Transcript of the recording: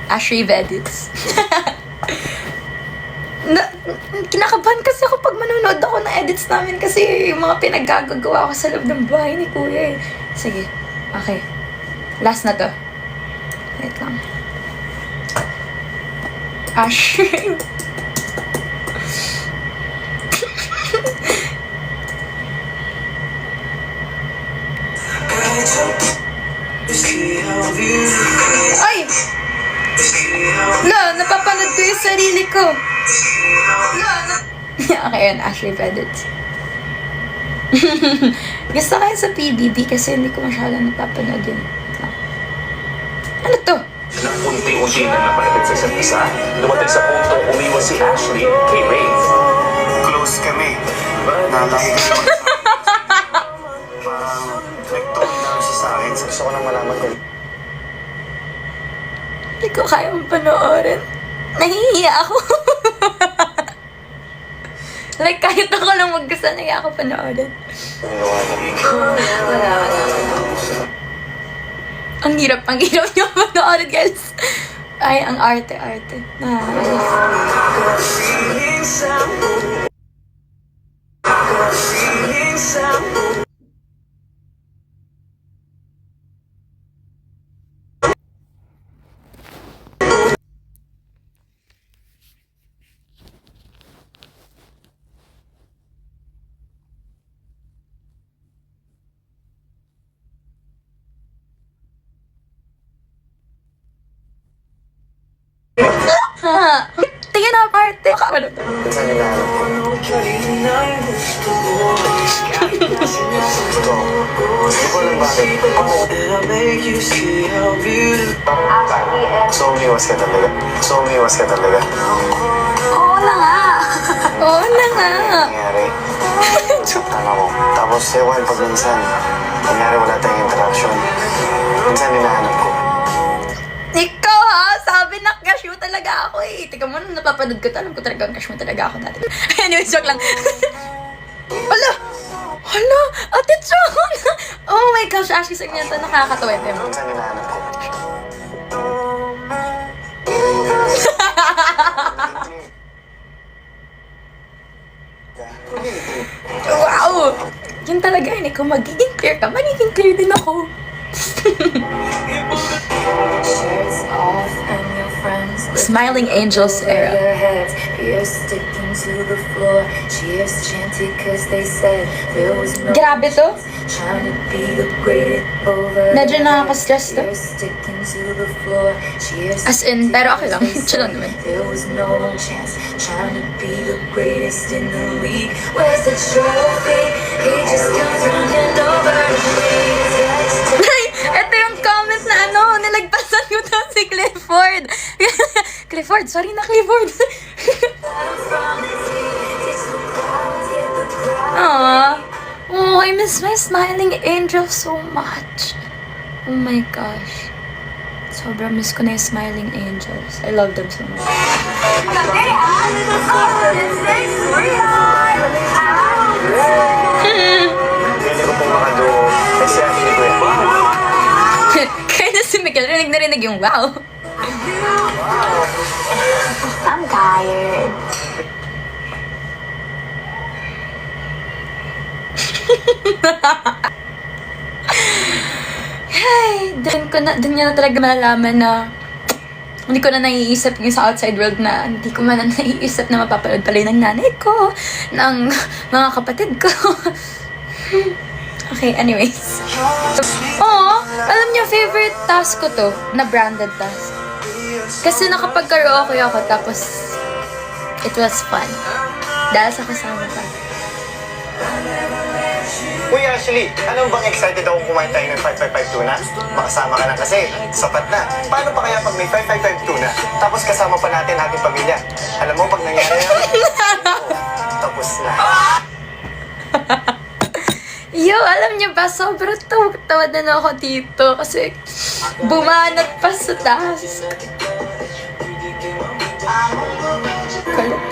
Ashley Vedits. Kinakabahan kasi ako pag manonood ako ng edits namin kasi yung mga pinaggagawa ko sa loob ng bahay ni Kuya eh. Sige. Okay. Last na to. Wait lang. Ashley. Ay! La, napapanood ko yung sarili ko. Okay, yun, Ashley Vedits. Gusto ko yun sa PBB kasi hindi ko masyadong napapanood yun. Ano to? Na unti-unti na napalapit sa isa't isa, dumating sa punto umiwas si Ashley kay Ray. Close kami. Nalahi ka naman. Parang nag-tone down siya sa akin. Gusto ko lang malaman ko. Hindi ko kaya panoorin. Nahihiya ako. Like, kahit ako lang mag-gusto, nahihiya ako panoorin. Wala. Ang hirap niyo panoorin, guys. Ay, ang arte. Tingin na arte. Ano to? Minsan hinahanap ko. Gusto ko lang bakit. So umiwas ka talaga. Oo na nga. Nangyari. Tama mo. Tapos ewan pag minsan. Nangyari wala tayong interaction. Minsan hinahanap ko. Ikaw ha, sabi na crush mo talaga ako eh. Tika mo, nung napapanood ko, alam ko talaga crush mo talaga ako dati. Anyway, joke lang. Hala, Ate Chon! Oh my gosh, Ashley Sarmiento, nakakatawa yun. Minsan hinahanap ko. Wow! Yun talaga yun eh, kung magiging clear ka, magiging clear din ako. Shirts off and your friends Smiling Angels era. their heads. You're sticking to the floor. Cheers chanted cause they said there was no Grabe to. trying to be the greatest over. Medyo nakaka-stress to. You're sticking to the floor. Cheers As in, pero okay lang. chanted Chill lang naman. there was no chance trying to be the greatest in the league. Where's the trophy? He just comes running over to me. Ay, ito yung comment na nilagpasan ko daw si Clifford. Clifford, sorry na Clifford. Aww. Oh, I miss my Smiling Angel so much. Oh my gosh. Sobrang miss ko na yung Smiling Angels. I love them so much. Pwede ko pong makaduo. Kasi Ashley ko yan. Kaya na si Miguel, rinig yung wow. I'm tired. Ay, dun niya na talaga malalaman na hindi ko na naiisip yung sa outside world na hindi ko man na naiisip na mapapanood pala yun ng nanay ko, ng mga kapatid ko. Okay, anyways. Alam niyo, favorite task ko to, na branded task. Kasi nakapag-karaoke ako, tapos it was fun. Dahil sa kasama ka. Uy Ashley, alam bang excited ako kumain tayo ng 555 tuna? Makasama ka na kasi, sapat na. Paano pa kaya pag may 555 tuna, tapos kasama pa natin ating pamilya? Alam mo, pag nangyari yan, tapos na. Yo, alam niyo ba, sobrang tawa na ako dito kasi bumanat pa sa taas. Kulit